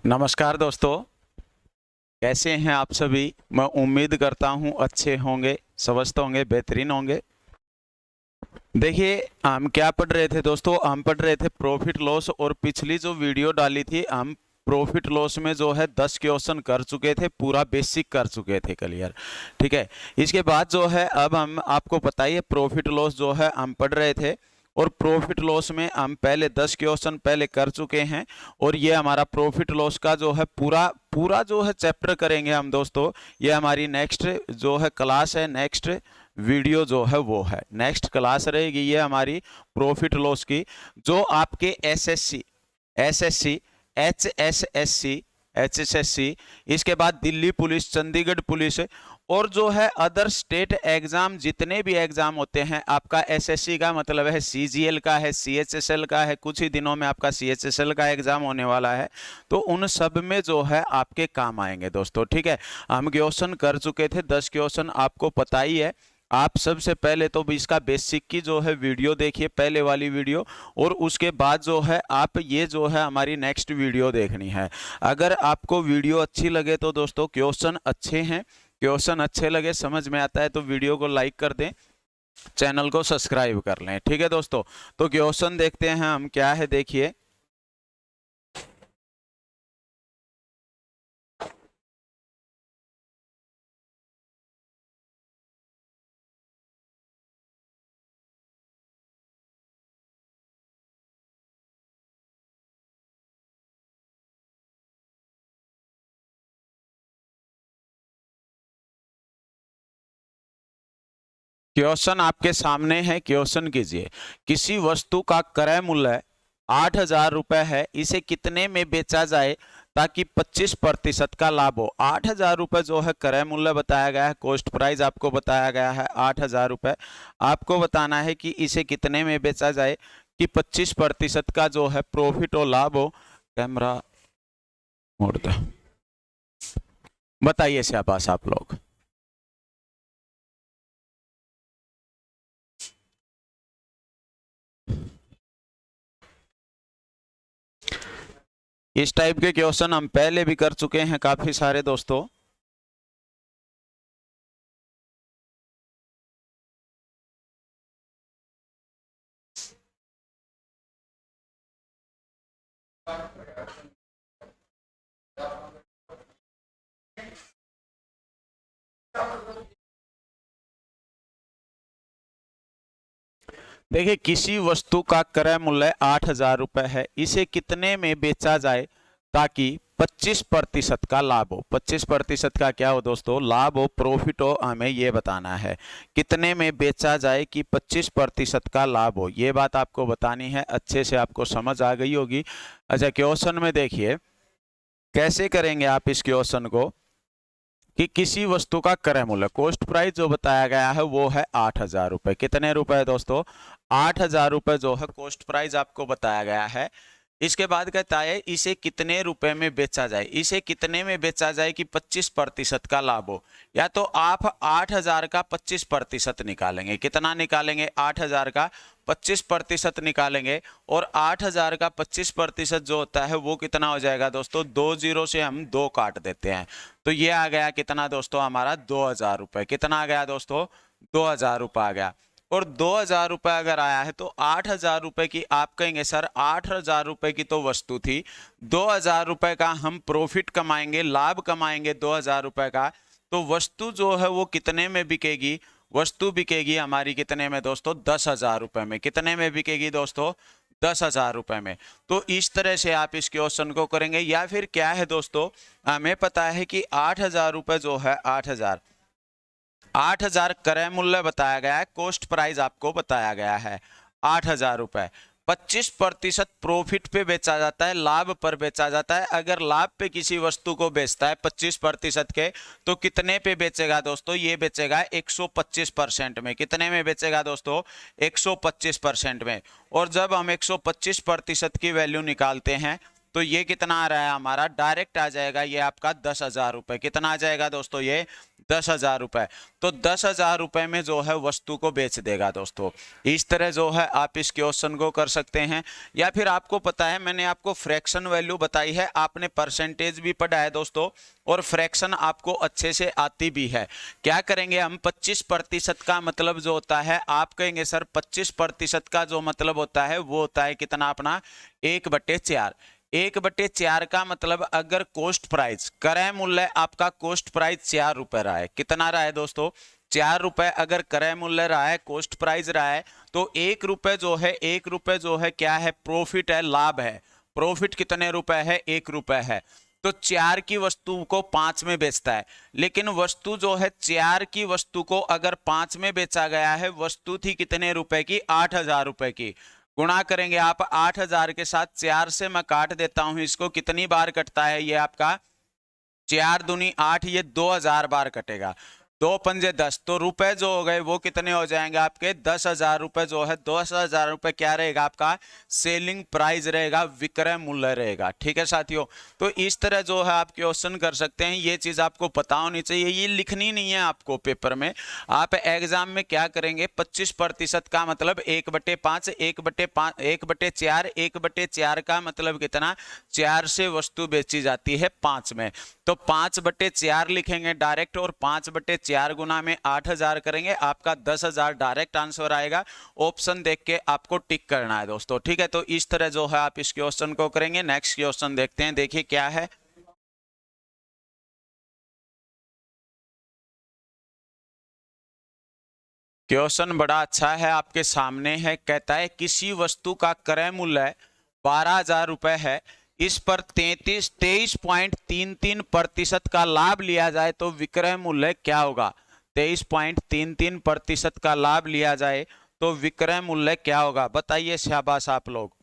नमस्कार दोस्तों, कैसे हैं आप सभी। मैं उम्मीद करता हूं अच्छे होंगे, स्वस्थ होंगे, बेहतरीन होंगे। देखिए, हम क्या पढ़ रहे थे दोस्तों, हम पढ़ रहे थे प्रॉफिट लॉस। और पिछली जो वीडियो डाली थी हम प्रॉफिट लॉस में जो है 10 क्वेश्चन कर चुके थे, पूरा बेसिक कर चुके थे क्लियर। ठीक है, इसके बाद जो है अब हम आपको पता ही है प्रॉफिट लॉस जो है हम पढ़ रहे थे। और प्रॉफिट लॉस में हम पहले 10 क्वेश्चन पहले कर चुके हैं। और ये हमारा प्रॉफिट लॉस का जो है पूरा पूरा जो है चैप्टर करेंगे हम दोस्तों। ये हमारी नेक्स्ट जो है क्लास है, नेक्स्ट वीडियो जो है वो है नेक्स्ट क्लास रहेगी ये हमारी प्रॉफिट लॉस की। जो आपके एसएससी, एचएसएससी, एचएसएससी, इसके बाद दिल्ली पुलिस, चंडीगढ़ पुलिस और जो है अदर स्टेट एग्जाम, जितने भी एग्जाम होते हैं आपका एसएससी का मतलब है सीजीएल का है, सीएचएसएल का है, कुछ ही दिनों में आपका सीएचएसएल का एग्जाम होने वाला है। तो उन सब में जो है आपके काम आएंगे दोस्तों। ठीक है, हम क्वेश्चन कर चुके थे 10 क्वेश्चन, आपको पता ही है। आप सबसे पहले तो इसका बेसिक की जो है वीडियो देखिए, पहले वाली वीडियो। और उसके बाद जो है आप ये जो है हमारी नेक्स्ट वीडियो देखनी है। अगर आपको वीडियो अच्छी लगे तो दोस्तों, क्वेश्चन अच्छे हैं, क्वेश्चन अच्छे लगे, समझ में आता है तो वीडियो को लाइक कर दें, चैनल को सब्सक्राइब कर लें। ठीक है दोस्तों, तो क्वेश्चन देखते हैं हम क्या है, देखिए। क्वेश्चन आपके सामने है, क्वेश्चन कीजिए। किसी वस्तु का क्रय मूल्य 8,000 रुपए है, इसे कितने में बेचा जाए ताकि 25% का लाभ हो। 8,000 रुपए जो है क्रय मूल्य बताया गया है, कॉस्ट प्राइस आपको बताया गया है 8,000 रुपए। आपको बताना है कि इसे कितने में बेचा जाए कि 25% का जो है प्रॉफिट हो, लाभ हो। कैमरा मोड़ दो, बताइए शाबाश आप लोग। इस टाइप के क्वेश्चन हम पहले भी कर चुके हैं काफी सारे दोस्तों। देखिए, किसी वस्तु का क्रय मूल्य 8,000 रुपए है, इसे कितने में बेचा जाए ताकि 25% का लाभ हो। 25% का क्या हो दोस्तों, लाभ हो, प्रॉफिट हो, हमें ये बताना है। कितने में बेचा जाए कि 25% का लाभ हो, ये बात आपको बतानी है। अच्छे से आपको समझ आ गई होगी। अच्छा, क्वेश्चन में देखिए कैसे करेंगे आप इस क्वेश्चन को कि किसी वस्तु का क्रय मूल्य, कॉस्ट प्राइस जो बताया गया है वो है 8,000 रुपए। कितने रुपए है दोस्तों, 8,000 रुपए जो है कॉस्ट प्राइस आपको बताया गया है। इसके बाद कहता है इसे कितने रुपए में बेचा जाए। इसे कितने में बेचा जाए कि 25% का लाभ हो। या तो आप 8,000 का 25% निकालेंगे। कितना निकालेंगे, 8,000 का 25% निकालेंगे। और 8,000 का 25% जो होता है वो कितना हो जाएगा दोस्तों, 2 जीरो से हम 2 काट देते हैं। तो ये आ गया कितना दोस्तों, हमारा 2,000 रुपए। कितना आ गया दोस्तों, 2,000 रुपए आ गया। और 2,000 रुपए अगर आया है तो 8,000 रुपए की, आप कहेंगे सर 8,000 रुपए की तो वस्तु थी, 2,000 रुपए का हम प्रॉफिट कमाएंगे, लाभ कमाएंगे 2,000 रुपए का। तो वस्तु जो है वो कितने में बिकेगी, वस्तु बिकेगी हमारी कितने में दोस्तों, 10,000 रुपए में। कितने में बिकेगी दोस्तों, 10,000 रुपए में। तो इस तरह से आप इस क्वेश्चन को करेंगे। या फिर क्या है दोस्तों, हमें पता है कि 8,000 रुपए जो है, 8,000 क्रय मूल्य बताया गया है, कॉस्ट प्राइस आपको बताया गया है 8,000 रुपए। 25% प्रॉफिट पे बेचा जाता है, लाभ पर बेचा जाता है। अगर लाभ पे किसी वस्तु को बेचता है 25% के, तो कितने पे बेचेगा दोस्तों, ये बेचेगा 125% में। कितने में बेचेगा दोस्तों, 125% में। और जब हम 125% की वैल्यू निकालते हैं तो ये कितना आ रहा है हमारा, डायरेक्ट आ जाएगा ये आपका 10,000 रुपए। कितना आ जाएगा दोस्तों, ये 10,000 रुपए। तो 10,000 रुपए में जो है वस्तु को बेच देगा दोस्तों। इस तरह जो है आप इस क्वेश्चन को कर सकते हैं। या फिर आपको पता है मैंने आपको फ्रैक्शन वैल्यू बताई है, आपने परसेंटेज भी पढ़ा है दोस्तों, और फ्रैक्शन आपको अच्छे से आती भी है। क्या करेंगे हम, 25% का मतलब जो होता है, आप कहेंगे सर 25% का जो मतलब होता है वो होता है कितना अपना 1/4। 1/4 का मतलब अगर कोस्ट प्राइस, क्रय मूल्य आपका कोस्ट प्राइस 4 रुपए रहा है, कितना रहा है दोस्तों 4 रुपए अगर क्रय मूल्य रहा है, कोस्ट प्राइस रहा है, तो 1 रुपए जो है, 1 रुपए जो है क्या है, प्रॉफिट है, लाभ है। प्रॉफिट कितने रुपए है, 1 रुपए है। तो 4 की वस्तु को 5 में बेचता है, लेकिन वस्तु जो है 4 की वस्तु को अगर 5 में बेचा गया है, वस्तु थी कितने रुपए की, 8,000 रुपए की। गुणा करेंगे आप 8,000 के साथ, 4 से मैं काट देता हूं इसको, कितनी बार कटता है ये आपका, 4 दूनी 8, ये 2,000 बार कटेगा। 2 पंजे 10, तो रुपए जो हो गए वो कितने हो जाएंगे आपके 10,000 रुपए। जो है 10,000 रुपए क्या रहेगा आपका सेलिंग प्राइस रहेगा, विक्रय मूल्य रहेगा। ठीक है साथियों, तो इस तरह जो है आप क्वेश्चन कर सकते हैं। ये चीज आपको पता होनी चाहिए, ये लिखनी नहीं है आपको पेपर में। आप एग्जाम में क्या करेंगे, 25% का मतलब 1/5, 1/5, 1/4, 1/4 का मतलब कितना, 4 से वस्तु बेची जाती है 5 में। तो 5/4 लिखेंगे डायरेक्ट, और 5/4 गुना में 8,000 करेंगे, आपका 10,000 डायरेक्ट आंसर आएगा। ऑप्शन देख के आपको टिक करना है दोस्तों। ठीक है, तो इस तरह जो है आप इस क्वेश्चन को करेंगे। नेक्स्ट क्वेश्चन देखते हैं, देखिए क्या है। क्वेश्चन बड़ा अच्छा है, आपके सामने है। कहता है किसी वस्तु का क्रय मूल्य 12,000 रुपए है, इस पर 23.33% का लाभ लिया जाए तो विक्रय मूल्य क्या होगा। 23.33% का लाभ लिया जाए तो विक्रय मूल्य क्या होगा, बताइए शाबाश आप लोग।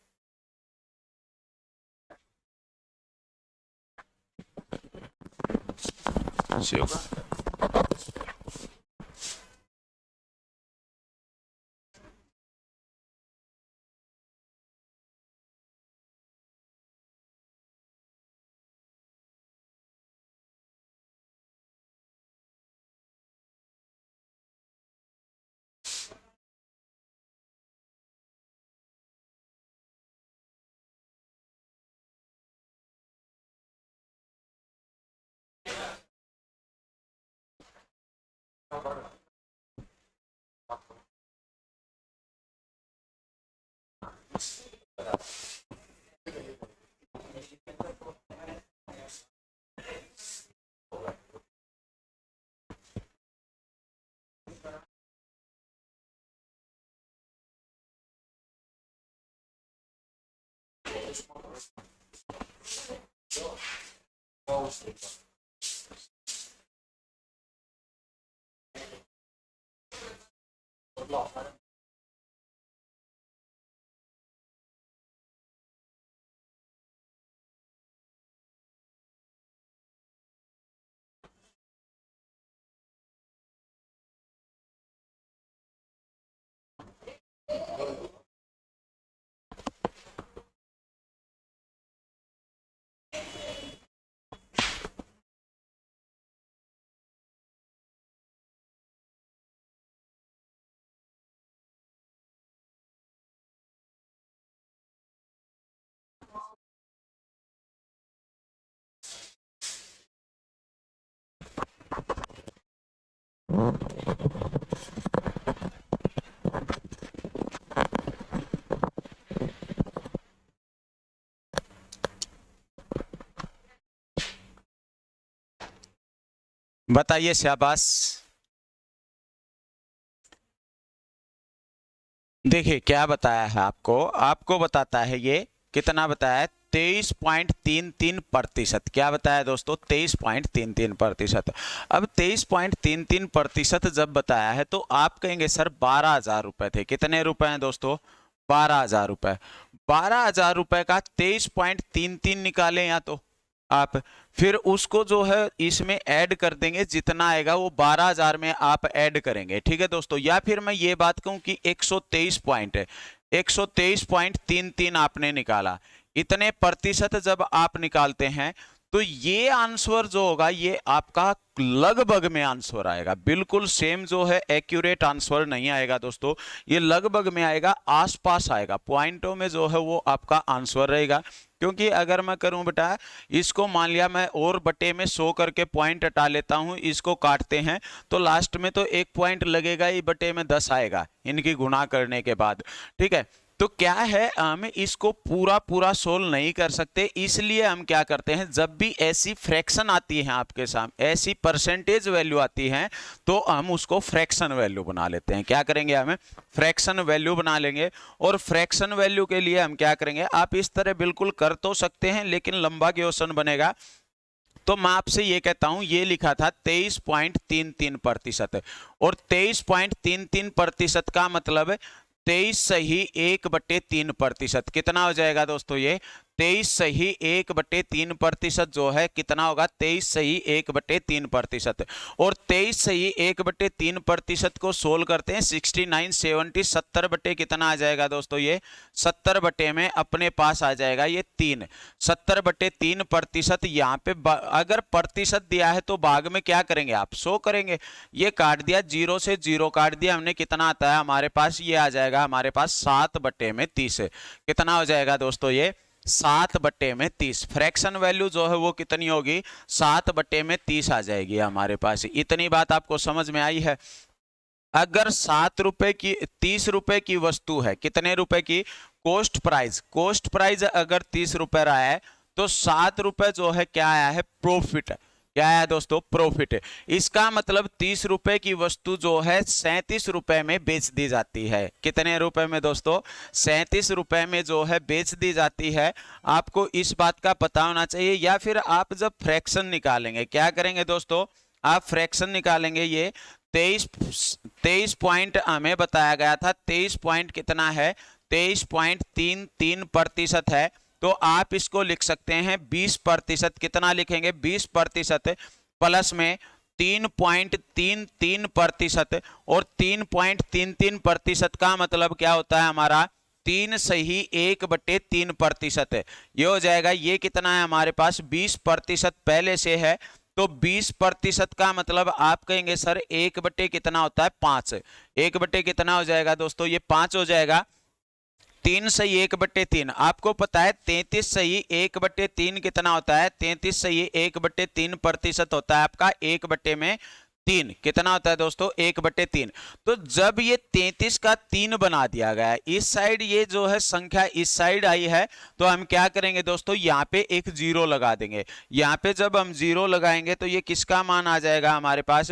बताइए शाबाश। देखिए क्या बताया है आपको, आपको बताता है ये कितना बताया है, 23.33%। क्या बताया दोस्तों, 23.33%। अब 23.33% जब बताया है तो आप कहेंगे सर 12,000 रुपए थे, कितने रुपए हैं दोस्तों, 12,000 रुपए। 12,000 रुपए का 23.33 निकालें या तो आप, फिर उसको जो है इसमें ऐड कर देंगे, जितना आएगा वो 12,000 में आप ऐड करेंगे। ठीक है दोस्तों, या फिर मैं ये बात कहूं कि 123 पॉइंट है, 123.33 आपने निकाला। इतने प्रतिशत जब आप निकालते हैं तो ये आंसर जो होगा ये आपका लगभग में आंसर आएगा, बिल्कुल सेम जो है एक्यूरेट आंसर नहीं आएगा दोस्तों, ये लगभग में आएगा, आसपास आएगा, पॉइंटों में जो है वो आपका आंसर रहेगा। क्योंकि अगर मैं करूं बेटा इसको, मान लिया मैं और बटे में 100 करके पॉइंट हटा लेता हूं, इसको काटते हैं तो लास्ट में तो 1 पॉइंट लगेगा ही, बटे में 10 आएगा इनकी गुणा करने के बाद। ठीक है, तो क्या है, हम इसको पूरा सोल्व नहीं कर सकते, इसलिए हम क्या करते हैं, जब भी ऐसी फ्रैक्शन आती है आपके सामने, ऐसी परसेंटेज वैल्यू आती है, तो हम उसको फ्रैक्शन वैल्यू बना लेते हैं। क्या करेंगे, हमें फ्रैक्शन वैल्यू बना लेंगे। और फ्रैक्शन वैल्यू के लिए हम क्या करेंगे, आप इस तरह बिल्कुल कर तो सकते हैं लेकिन लंबा क्वेश्चन बनेगा, तो मैं आपसे ये कहता हूं, ये लिखा था 23.33%, और 23.33% का मतलब 23 सही 1/3%। कितना हो जाएगा दोस्तों, ये 23 सही 1/3% जो है कितना होगा, 23 सही 1/3%। और 23 सही 1/3% को सोल्व करते हैं 69 70 70 बटे कितना आ जाएगा दोस्तों, ये 70 बटे में अपने पास आ जाएगा ये 3, 70/3%। यहाँ पे अगर प्रतिशत दिया है तो भाग में क्या करेंगे आप, 100 करेंगे। ये काट दिया, 0 से 0 काट दिया हमने, कितना आता है हमारे पास, ये आ जाएगा हमारे पास 7/30। कितना हो जाएगा दोस्तों, ये 7/30। फ्रैक्शन वैल्यू जो है वो कितनी होगी, 7/30 आ जाएगी हमारे पास। इतनी बात आपको समझ में आई है। अगर 7 रुपए की 30 रुपए की वस्तु है, कितने रुपए की, कॉस्ट प्राइस अगर 30 रुपए रहा है तो 7 रुपए जो है क्या आया है, प्रॉफिट। क्या है दोस्तों, प्रॉफिट। इसका मतलब 30 रुपए की वस्तु जो है 37 रुपए में बेच दी जाती है। कितने रुपए में दोस्तों, 37 रुपए में जो है बेच दी जाती है। आपको इस बात का पता होना चाहिए। या फिर आप जब फ्रैक्शन निकालेंगे, क्या करेंगे दोस्तों, आप फ्रैक्शन निकालेंगे, ये 23 पॉइंट हमें बताया गया था, 23 पॉइंट कितना है, 23.33% है। तो आप इसको लिख सकते हैं 20%। कितना लिखेंगे, 20% प्लस में 3.33%, और 3.33% का मतलब क्या होता है हमारा, 3 सही 1/3%। ये हो जाएगा, ये कितना है हमारे पास, 20% पहले से है, तो 20% का मतलब आप कहेंगे सर 1 कितना होता है, 5। 1 कितना हो जाएगा दोस्तों, ये 5 हो जाएगा। 3 सही 1/3, आपको पता है 33 सही 1/3 कितना होता है, 33 सही 1/3% होता है आपका, 1/3 कितना होता है दोस्तों, 1/3। तो जब ये 33 का 3 बना दिया गया है, इस साइड ये जो है संख्या इस साइड आई है, तो हम क्या करेंगे दोस्तों, यहाँ पे एक 0 लगा देंगे। यहाँ पे जब हम 0 लगाएंगे तो ये किसका मान आ जाएगा हमारे पास,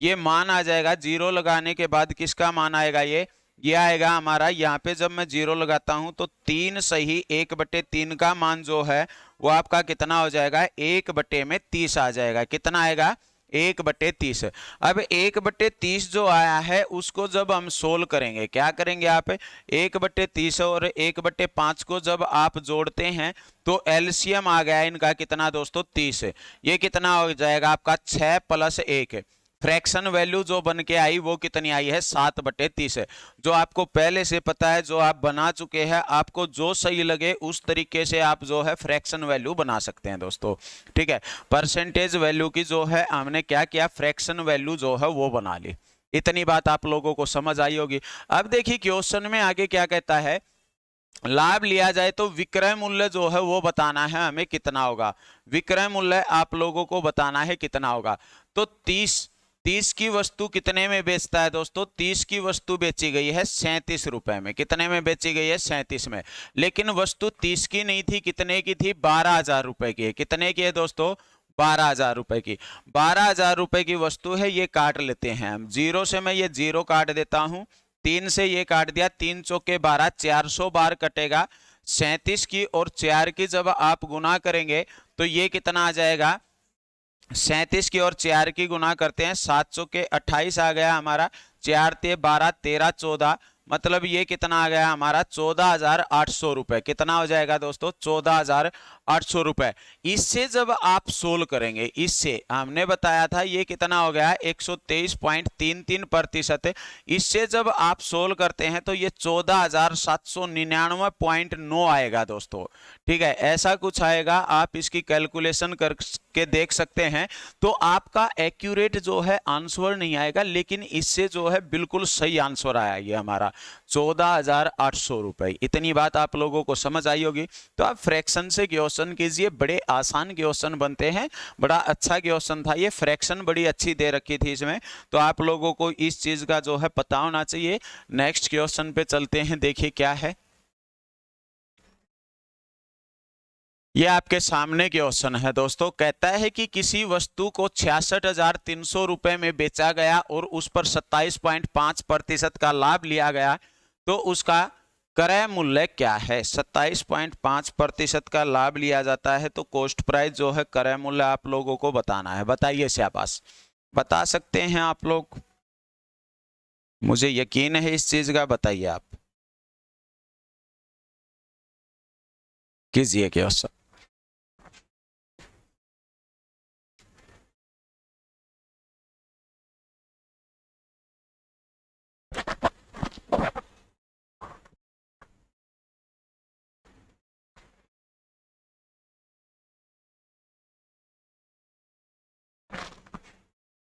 ये मान आ जाएगा। 0 लगाने के बाद किसका मान आएगा, ये आएगा हमारा। यहाँ पे जब मैं 0 लगाता हूं तो 3 सही 1/3 का मान जो है वो आपका कितना हो जाएगा, 1/30 आ जाएगा। कितना आएगा, 1/30। अब 1/30 जो आया है उसको जब हम सोल्व करेंगे, क्या करेंगे आप, 1/30 और 1/5 को जब आप जोड़ते हैं तो एलसीएम आ गया इनका कितना दोस्तों, 30। ये कितना हो जाएगा आपका, 6 + 1। फ्रैक्शन वैल्यू जो बन के आई वो कितनी आई है, 7/30। जो आपको पहले से पता है, जो आप बना चुके हैं, आपको जो सही लगे उस तरीके से आप जो है फ्रैक्शन वैल्यू बना सकते हैं दोस्तों। ठीक है, परसेंटेज वैल्यू की जो है हमने क्या किया, फ्रैक्शन वैल्यू जो है वो बना ली। इतनी बात आप लोगों को समझ आई होगी। अब देखिए क्वेश्चन में आगे क्या कहता है, लाभ लिया जाए तो विक्रय मूल्य जो है वो बताना है हमें कितना होगा। विक्रय मूल्य आप लोगों को बताना है कितना होगा। तो 30 की वस्तु कितने में बेचता है दोस्तों, 30 की वस्तु बेची गई है 37 रुपए में। कितने में बेची गई है, 37 में। लेकिन वस्तु 30 की नहीं थी, कितने की थी, 12,000 रुपए की है। कितने की है दोस्तों, 12,000 रुपए की। 12,000 रुपए की वस्तु है, ये काट लेते हैं हम। 0 से मैं ये 0 काट देता हूं, 3 से ये काट दिया, 3 चौके 12, 400 बार कटेगा। 37 की और 4 की जब आप गुना करेंगे तो ये कितना आ जाएगा, 37 की और 4 की गुना करते हैं, 7 चौके 28 आ गया हमारा, 4 ते 12, 13 14, मतलब ये कितना आ गया हमारा 14,800 रुपए। कितना हो जाएगा दोस्तों? 14,800 रुपए। इससे जब आप सोल्व करेंगे, इससे हमने बताया था ये कितना हो गया 123.33%। इससे जब आप सोल्व करते हैं तो ये 14,799.9 आएगा दोस्तों। ठीक है, ऐसा कुछ आएगा। आप इसकी कैलकुलेशन करके देख सकते हैं। तो आपका एक्यूरेट जो है आंसर नहीं आएगा, लेकिन इससे जो है बिल्कुल सही आंसर आया ये हमारा 14,800 रुपए। इतनी बात आप लोगों को समझ आई होगी। तो आप फ्रैक्शन से क्वेश्चन कीजिए, बड़े आसान क्वेश्चन बनते हैं। बड़ा अच्छा क्वेश्चन था ये, फ्रैक्शन बड़ी अच्छी दे रखी थी इसमें, तो आप लोगों को इस चीज का जो है पता होना चाहिए। नेक्स्ट क्वेश्चन पे चलते हैं, देखिए क्या है। ये आपके सामने क्वेश्चन है दोस्तों। कहता है कि किसी वस्तु को 66,300 रुपए में बेचा गया और उस पर 27.5% का लाभ लिया गया, तो उसका क्रय मूल्य क्या है? 27.5% का लाभ लिया जाता है तो कॉस्ट प्राइस जो है क्रय मूल्य आप लोगों को बताना है। बताइए शाबाश, बता सकते हैं आप लोग? मुझे यकीन है इस चीज का, बताइए आप, कीजिए क्वेश्चन।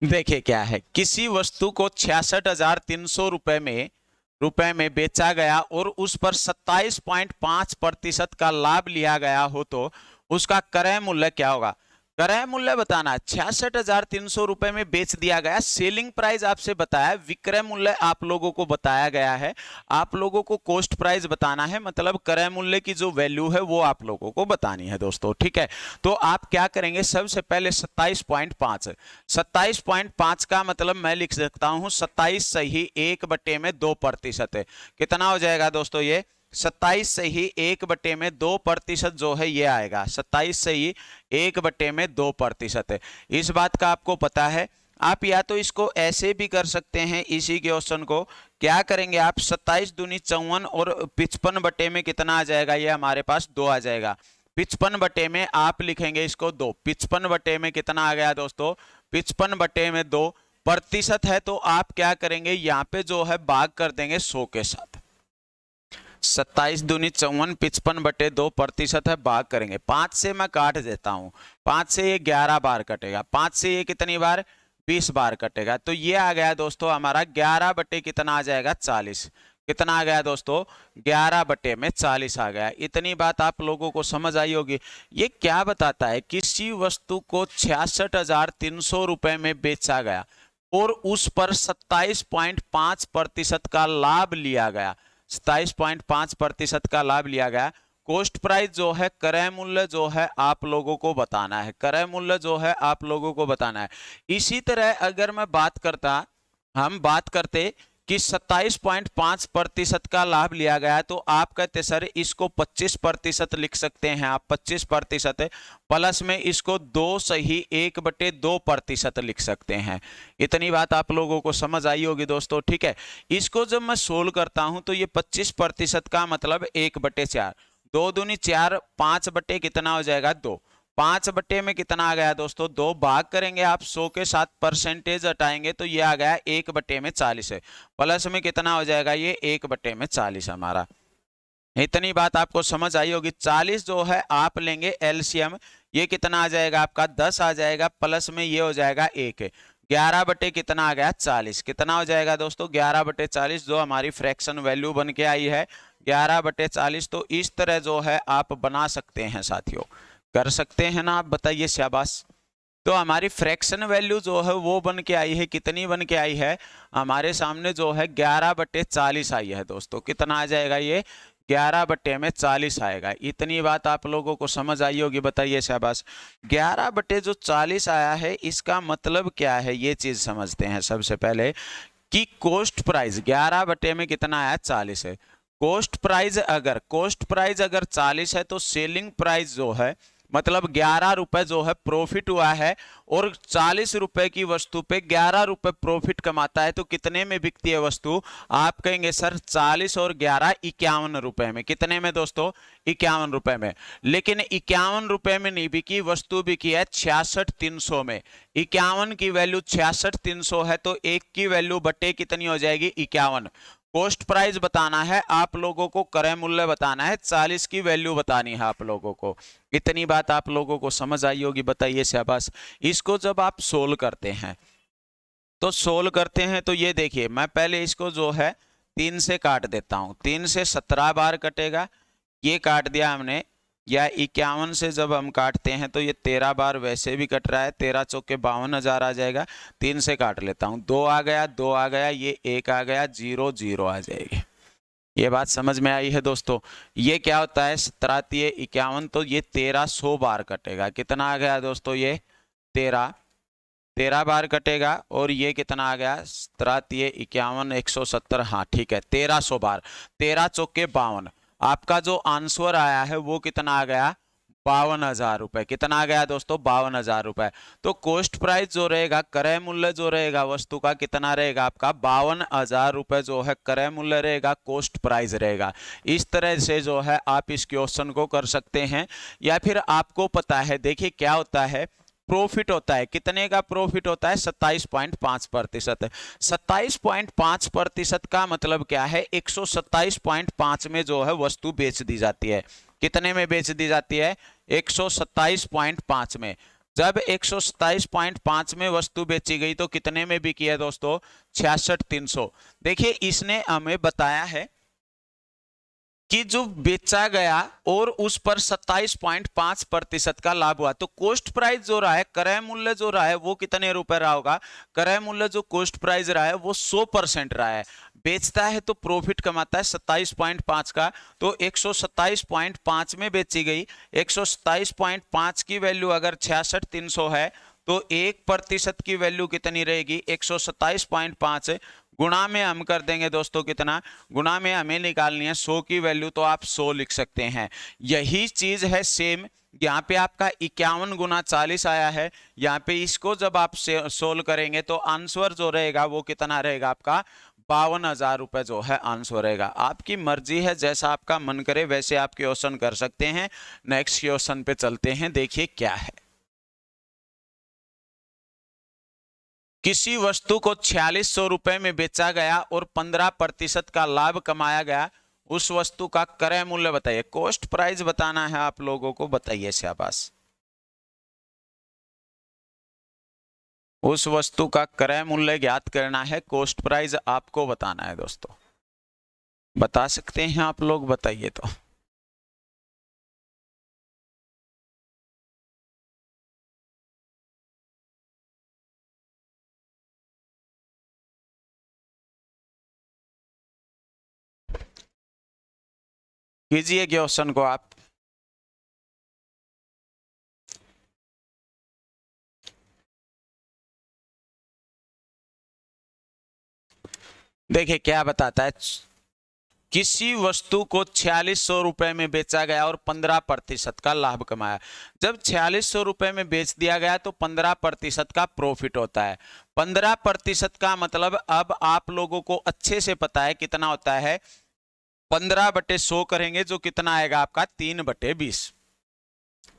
देखिए क्या है, किसी वस्तु को 66,300 रुपए में बेचा गया और उस पर 27.5% का लाभ लिया गया हो तो उसका क्रय मूल्य क्या होगा? क्रय मूल्य बताना है। 66,300 रुपए में बेच दिया गया, सेलिंग प्राइस आपसे बताया, विक्रय मूल्य आप लोगों को बताया गया है। आप लोगों को कॉस्ट प्राइस बताना है, मतलब क्रय मूल्य की जो वैल्यू है वो आप लोगों को बतानी है दोस्तों। ठीक है, तो आप क्या करेंगे, सबसे पहले 27.5 का मतलब मैं लिख सकता हूं 27 सही 1/2%। कितना हो जाएगा दोस्तों? ये 27 से ही 1/2% जो है ये आएगा। 27 से ही 1/2%। इस बात का आपको पता है। आप या तो इसको ऐसे भी कर सकते हैं, इसी क्वेश्चन को क्या करेंगे आप, 27 दूनी 54 और 55 बटे में कितना आ जाएगा? ये हमारे पास 2 आ जाएगा। 55 बटे में आप लिखेंगे इसको 2। 55 बटे में कितना आ गया दोस्तों? 55 बटे में 2% है, तो आप क्या करेंगे, यहाँ पे जो है भाग कर देंगे 100 के साथ। 27 दूनी 54, 55/2% है, भाग करेंगे 5 से। मैं काट देता हूं, 5 से ये 11 बार कटेगा, 5 से ये कितनी बार? 20 बार कटेगा। तो ये आ गया दोस्तों हमारा 11 बटे कितना आ जाएगा? 40। कितना आ गया दोस्तों? 11 बटे में 40 आ गया। इतनी बात आप लोगों को समझ आई होगी। ये क्या बताता है, किसी वस्तु को 66,300 रुपए में बेचा गया और उस पर 27.5% का लाभ लिया गया। 27.5% का लाभ लिया गया। कॉस्ट प्राइस जो है, क्रय मूल्य जो है आप लोगों को बताना है। क्रय मूल्य जो है आप लोगों को बताना है। इसी तरह अगर मैं हम बात करते कि 27.5% का लाभ लिया गया, तो आप कहते सर इसको 25% लिख सकते हैं आप। 25% प्लस में इसको 2 सही 1/2% लिख सकते हैं। इतनी बात आप लोगों को समझ आई होगी दोस्तों। ठीक है, इसको जब मैं सोल्व करता हूं तो ये 25% का मतलब 1/4, 2 दूनी 4, 5 बटे कितना हो जाएगा? 2। 5 बटे में कितना आ गया दोस्तों? 2। भाग करेंगे आप 100 के साथ, परसेंटेज हटाएंगे तो ये आ गया 1/40 है। प्लस में कितना हो जाएगा? ये 1/40 हमारा। इतनी बात आपको समझ आई होगी। 40 जो है आप लेंगे एलसीएम, ये कितना आ जाएगा आपका? 10 आ जाएगा। प्लस में ये हो जाएगा 1। 11 बटे कितना आ गया? 40। कितना हो जाएगा दोस्तों? 11/40 जो हमारी फ्रैक्शन वैल्यू बन के आई है 11/40। तो इस तरह जो है आप बना सकते हैं साथियों, कर सकते हैं ना आप? बताइए शाबाश। तो हमारी फ्रैक्शन वैल्यू जो है वो बन के आई है, कितनी बन के आई है हमारे सामने? जो है 11/40 आई है दोस्तों। कितना आ जाएगा? ये 11/40 आएगा। इतनी बात आप लोगों को समझ आई होगी। बताइए शाबाश। 11/40 आया है, इसका मतलब क्या है ये चीज समझते हैं सबसे पहले कि कॉस्ट प्राइस 11 बटे में कितना आया? 40 है। कॉस्ट प्राइस अगर 40 है तो सेलिंग प्राइस जो है मतलब 11 रुपए जो है प्रॉफिट हुआ है, और 40 रुपए की वस्तु पे 11 रुपए प्रॉफिट कमाता है, तो कितने में बिकती है वस्तु? आप कहेंगे सर 40 और 11 51 रुपए में। कितने में दोस्तों? 51 रुपए में। लेकिन 51 रुपए में नहीं बिकी, वस्तु बिकी है 66,300 में। 51 की वैल्यू 66,300 है, तो एक की वैल्यू बटे कितनी हो जाएगी? 51। कॉस्ट प्राइस बताना है आप लोगों को, क्रय मूल्य बताना है, 40 की वैल्यू बतानी है आप लोगों को। इतनी बात आप लोगों को समझ आई होगी, बताइए शाबाश। इसको जब आप सोल्व करते हैं तो ये देखिए, मैं पहले इसको जो है 3 से काट देता हूं। 3 से 17 बार कटेगा, ये काट दिया हमने। या 51 से जब हम काटते हैं तो ये 13 बार वैसे भी कट रहा है, 13 चौके 52,000 आ जाएगा। 3 से काट लेता हूं, 2 आ गया, 2 आ गया, ये 1 आ गया, 0 0 आ जाएगी। ये बात समझ में आई है दोस्तों? ये क्या होता है? 17 तिये 51, तो ये 1300 बार कटेगा। कितना आ गया दोस्तों? ये 13 बार कटेगा। और ये कितना आ गया? 17 तिये 51, 170, हाँ ठीक है, 1300 बार। 13 चौके 52। आपका जो आंसर आया है वो कितना आ गया? 52,000 रुपए। कितना आ गया दोस्तों? 52,000 रुपए। तो कॉस्ट प्राइस जो रहेगा, क्रय मूल्य जो रहेगा वस्तु का, कितना रहेगा आपका? 52,000 रुपए जो है क्रय मूल्य रहेगा, कॉस्ट प्राइस रहेगा। इस तरह से जो है आप इस क्वेश्चन को कर सकते हैं। या फिर आपको पता है, देखिए क्या होता है, प्रॉफिट होता है। कितने का प्रॉफिट होता है? 27.5%। 27.5% का मतलब क्या है? 127.5 में जो है वस्तु बेच दी जाती है। कितने में बेच दी जाती है? 127.5 में। जब 127.5 में वस्तु बेची गई तो कितने में बिकी है दोस्तों? 66,300। देखिए इसने हमें बताया है कि जो बेचा गया और उस पर 27.5% का लाभ हुआ। तो कॉस्ट प्राइस जो रहा है, क्रय मूल्य जो रहा है, वो कितने रुपए रहा होगा? क्रय मूल्य जो कॉस्ट प्राइस रहा है वो 100% रहा है। बेचता है तो प्रॉफिट कमाता है 27.5 का, तो 127.5 में बेची गई। 127.5 की वैल्यू अगर 66,300 है तो 1% की वैल्यू कितनी रहेगी? 127.5 गुणा में हम कर देंगे दोस्तों, कितना? गुणा में हमें निकालनी है 100 की वैल्यू, तो आप 100 लिख सकते हैं। यही चीज है सेम, यहाँ पे आपका 51 गुना 40 आया है। यहाँ पे इसको जब आप सोल्व करेंगे तो आंसर जो रहेगा वो कितना रहेगा आपका? 52,000 रुपए जो है आंसर रहेगा। आपकी मर्जी है, जैसा आपका मन करे वैसे आप क्वेश्चन कर सकते हैं। नेक्स्ट क्वेश्चन पे चलते हैं, देखिए क्या है। किसी वस्तु को 4600 रुपए में बेचा गया और 15% का लाभ कमाया गया, उस वस्तु का क्रय मूल्य बताइए। कॉस्ट प्राइस बताना है आप लोगों को, बताइए शाबाश। उस वस्तु का क्रय मूल्य ज्ञात करना है, कॉस्ट प्राइस आपको बताना है दोस्तों। बता सकते हैं आप लोग? बताइए तो। कीजिए क्वेश्चन को आप। देखिए क्या बताता है, किसी वस्तु को 4600 रुपए में बेचा गया और 15% का लाभ कमाया। जब 4600 रुपए में बेच दिया गया तो 15% का प्रॉफिट होता है। 15% का मतलब अब आप लोगों को अच्छे से पता है कितना होता है। 15/100 करेंगे जो कितना आएगा आपका? 3/20।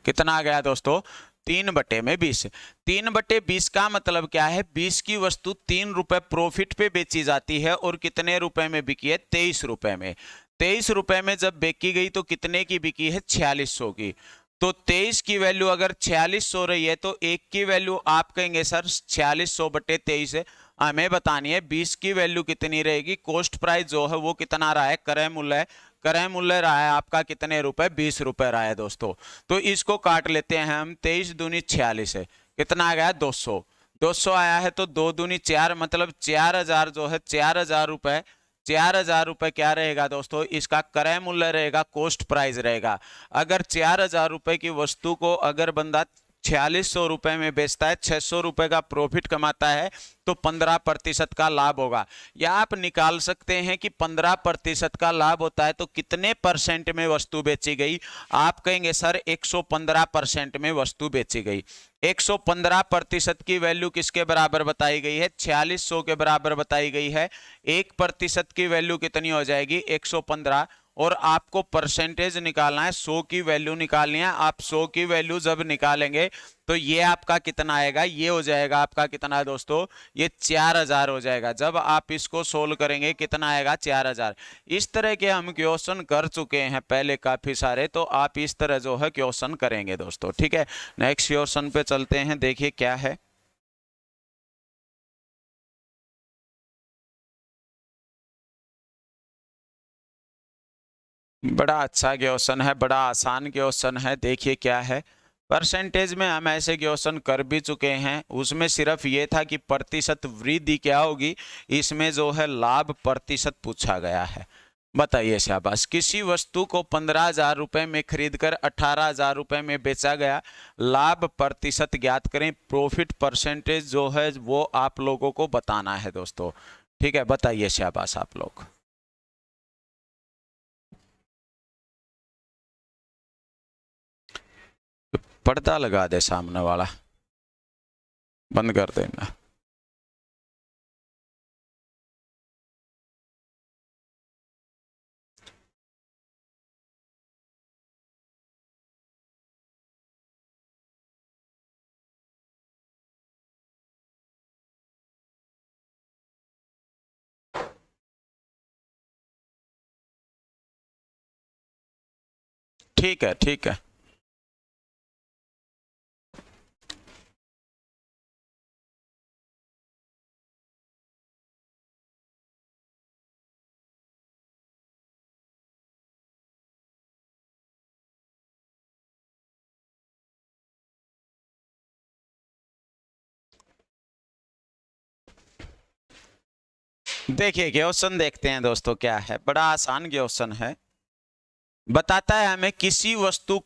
कितना आ गया दोस्तों? 3/20। 3/20 का मतलब क्या है? 20 की वस्तु 3 रुपए प्रॉफिट पे बेची जाती है और कितने रुपए में बिकी है? 23 रुपए में। 23 रुपए में जब बेची गई तो कितने की बिकी है? 4600 की। तो 23 की वैल्यू अगर 4600 रही है तो एक की वैल्यू आप कहेंगे सर 4600/23 है, हमें बतानी है 20 की वैल्यू कितनी रहेगी। कॉस्ट प्राइस जो है वो कितना रहा है? क्रय मूल्य है। क्रय मूल्य रहा है आपका कितने रुपए? 20 रुपए रहा है दोस्तों। तो इसको काट लेते हैं हम। 23 दूनी 46 है, कितना आ गया? 200। 200 आया है तो 2 दूनी 4, मतलब 4000 जो है, 4000 रुपए। 4000 रुपए क्या रहेगा दोस्तों? इसका क्रय मूल्य रहेगा, कॉस्ट प्राइस रहेगा। अगर 4000 रुपए की वस्तु को अगर बंदा 4600 में बेचता है, 600 रुपए का प्रॉफिट कमाता है, तो 15% का लाभ होगा। या आप निकाल सकते हैं कि 15% का लाभ होता है तो कितने परसेंट में वस्तु बेची गई। आप कहेंगे सर 115% में वस्तु बेची गई। 115% की वैल्यू किसके बराबर बताई गई है? 4600 के बराबर बताई गई है। 1% की वैल्यू कितनी हो जाएगी? 115। और आपको परसेंटेज निकालना है, 100 की वैल्यू निकालनी है। आप 100 की वैल्यू जब निकालेंगे तो ये आपका कितना आएगा? ये हो जाएगा आपका कितना दोस्तों? ये 4000 हो जाएगा। जब आप इसको सोल्व करेंगे कितना आएगा? 4000। इस तरह के हम क्वेश्चन कर चुके हैं पहले काफी सारे, तो आप इस तरह जो है क्वेश्चन करेंगे दोस्तों, ठीक है। नेक्स्ट क्वेश्चन पे चलते हैं, देखिए क्या है। बड़ा अच्छा क्वेश्चन है, बड़ा आसान क्वेश्चन है। देखिए क्या है। परसेंटेज में हम ऐसे क्वेश्चन कर भी चुके हैं, उसमें सिर्फ ये था कि प्रतिशत वृद्धि क्या होगी, इसमें जो है लाभ प्रतिशत पूछा गया है। बताइए शाबाश। किसी वस्तु को 15,000 रुपए में खरीदकर 18,000 रुपए में बेचा गया, लाभ प्रतिशत ज्ञात करें। प्रॉफिट परसेंटेज जो है वो आप लोगों को बताना है दोस्तों, ठीक है। बताइए शाबाश आप लोग। पर्दा लगा दे सामने वाला, बंद कर देना। ठीक है, ठीक है। देखिए क्वेश्चन देखते हैं दोस्तों क्या है। बड़ा आसान क्वेश्चन है। बताता है हमें किसी वस्तु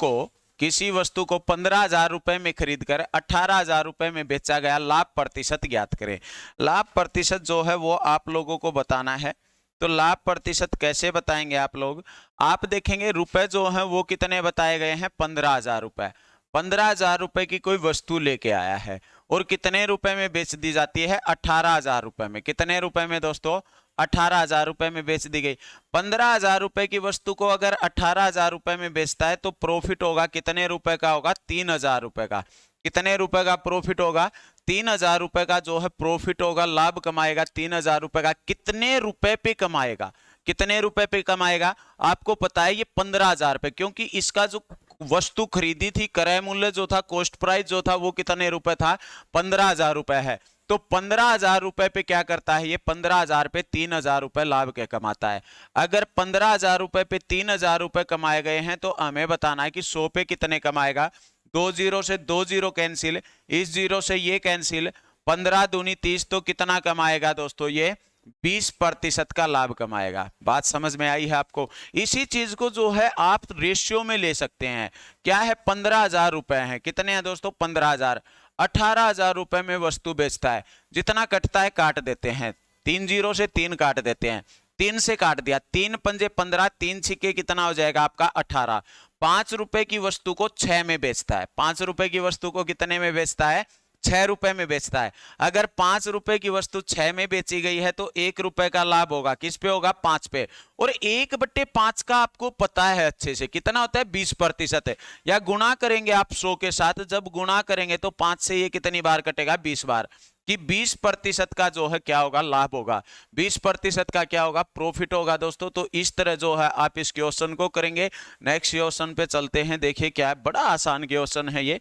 को 15,000 रुपए में खरीदकर 18,000 रुपए में बेचा गया, लाभ प्रतिशत ज्ञात करें। लाभ प्रतिशत जो है वो आप लोगों को बताना है। तो लाभ प्रतिशत कैसे बताएंगे आप लोग? आप देखेंगे रुपए जो है वो कितने बताए गए हैं? 15,000 रुपए। 15,000 रुपए की कोई वस्तु लेके आया है और कितने रुपए में बेच दी जाती है? 18,000 रुपए में। कितने रुपए में दोस्तों? 18,000 रुपए में बेच दी गई। 15,000 रुपए की वस्तु को अगर 18,000 रुपए में बेचता है तो प्रॉफिट होगा कितने रुपए का? होगा 3,000 रुपए का। कितने रुपए का प्रॉफिट होगा? 3,000 रुपए का जो है प्रॉफिट होगा, लाभ कमाएगा 3,000 रुपए का। कितने रुपए पे कमाएगा? कितने रुपए पे कमाएगा? आपको पता है ये 15,000 रुपए, क्योंकि इसका जो वस्तु खरीदी थी, क्रय मूल्य जो था, कॉस्ट प्राइस जो था, वो कितने रुपए था? 15,000 रुपए है। तो 15,000 रुपए पे क्या करता है ये? 15,000 पे 3,000 रुपए लाभ के कमाता है। अगर 15,000 रुपए पे 3,000 रुपए कमाए गए हैं तो हमें बताना है कि 100 पे कितने कमाएगा। 2 जीरो से 2 जीरो कैंसिल, इस जीरो से ये कैंसिल, 15 दूनी 30, तो कितना कमाएगा दोस्तों? ये 20% का लाभ कमाएगा। बात समझ में आई है आपको? इसी चीज को जो है आप रेशियो में ले सकते हैं। क्या है? 15,000 रुपए हैं। कितने हैं दोस्तों? 15,000। 18,000 रुपए में वस्तु बेचता है। जितना कटता है काट देते हैं, 3 जीरो से 3 काट देते हैं, 3 से काट दिया, 3 पंजे 15, 3 छिके कितना हो जाएगा आपका? 18। 5 रुपए की वस्तु को 6 में बेचता है। 5 रुपए की वस्तु को कितने में बेचता है? 6 रुपए में बेचता है। अगर 5 रुपए की वस्तु 6 में बेची गई है तो 1 रुपए का लाभ होगा। किस पे होगा? 5 पे। और 1/5 का आपको पता है अच्छे से कितना होता है? 20% है। या गुणा करेंगे आप 100 के साथ, जब गुणा करेंगे तो 5 से ये कितनी बार कटेगा? 20 बार। कि 20% का जो है क्या होगा? लाभ होगा। 20% का क्या होगा? प्रॉफिट होगा दोस्तों। तो इस तरह जो है आप इस क्वेश्चन को करेंगे। नेक्स्ट क्वेश्चन पे चलते हैं, देखिए क्या है। बड़ा आसान क्वेश्चन है ये।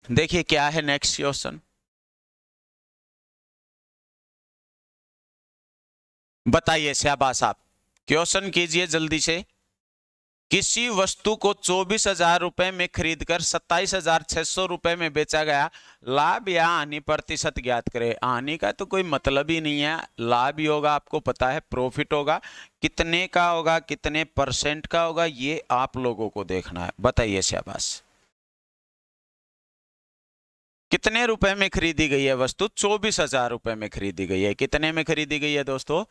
देखिए क्या है नेक्स्ट क्वेश्चन। बताइए शाबाश, आप क्वेश्चन कीजिए जल्दी से। किसी वस्तु को 24,000 रुपए में खरीदकर 27,600 रुपए में बेचा गया, लाभ या हानि प्रतिशत ज्ञात करें। हानि का तो कोई मतलब ही नहीं है, लाभ ही होगा, आपको पता है प्रॉफिट होगा। कितने का होगा, कितने परसेंट का होगा, ये आप लोगों को देखना है। बताइए शाबाश। कितने रुपए में खरीदी गई है वस्तु? 24,000 रुपए में खरीदी गई है। कितने में खरीदी गई है दोस्तों?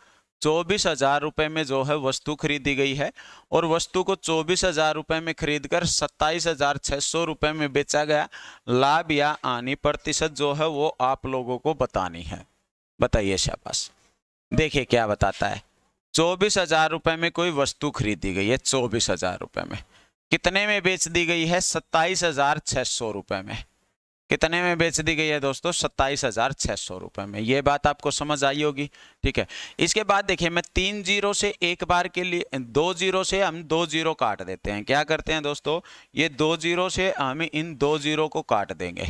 24,000 रुपए में जो है वस्तु खरीदी गई है, और वस्तु को 24,000 रुपए में खरीदकर 27,600 रुपए में बेचा गया। लाभ या हानि प्रतिशत जो है वो आप लोगों को बतानी है। बताइए, शाबाश। देखिए क्या बताता है। 24,000 रुपए में कोई वस्तु खरीदी गई है, 24,000 रुपए में। कितने में बेच दी गई है? 27,600 रुपए में। कितने में बेच दी गई है दोस्तों? 27,600 रुपए में। ये बात आपको समझ आई होगी, ठीक है। इसके बाद देखिए, मैं 3 जीरो से एक बार के लिए 2 जीरो से हम 2 जीरो काट देते हैं। क्या करते हैं दोस्तों? ये 2 जीरो से हम इन 2 जीरो को काट देंगे।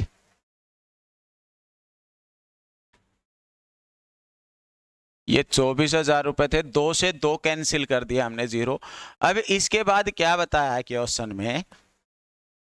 ये 24,000 रुपए थे, 2 से 2 कैंसिल कर दिया हमने, जीरो। अब इसके बाद क्या बताया है क्वेश्चन में?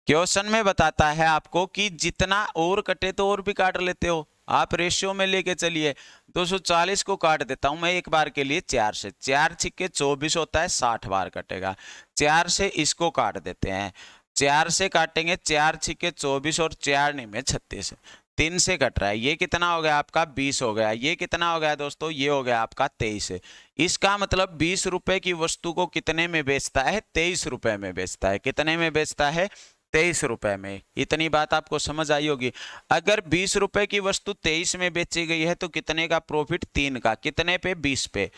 क्वेश्चन में बताता है आपको कि जितना और कटे तो और भी काट लेते हो आप, रेशियो में लेके चलिए। 240 को काट देता हूं मैं एक बार के लिए 4 से। 4 छिक्के 24 होता है, 60 बार कटेगा। 4 से इसको काट देते हैं। 4 से काटेंगे, 4 छिक्के 24 और 4 नहीं में 36। 3 से कट रहा है, ये कितना हो गया आपका? 20 हो गया। ये कितना हो गया दोस्तों? ये हो गया आपका 23। इसका मतलब 20 रुपए की वस्तु को कितने में बेचता है? 23 रुपए में बेचता है। कितने में बेचता है? 23 रुपए में। इतनी बात आपको समझ आई होगी। अगर 20 रुपए की वस्तु 23 में बेची गई है तो कितने का प्रॉफिट? 3 का। कितने पे? 20 पे।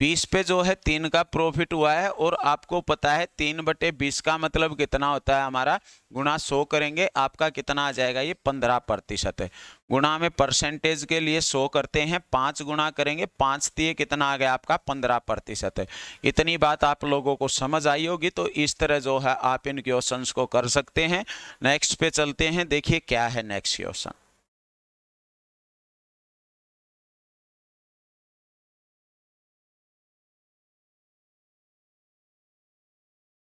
20 पे जो है 3 का प्रॉफिट हुआ है। और आपको पता है 3/20 का मतलब कितना होता है हमारा? गुणा 100 करेंगे, आपका कितना आ जाएगा? ये 15% है। गुणा में परसेंटेज के लिए 100 करते हैं, 5 गुणा करेंगे, 5 दिए कितना आ गया आपका? 15% है। इतनी बात आप लोगों को समझ आई होगी। तो इस तरह जो है आप इन क्वेश्चंस को कर सकते हैं। नेक्स्ट पे चलते हैं, देखिए क्या है नेक्स्ट क्वेश्चन।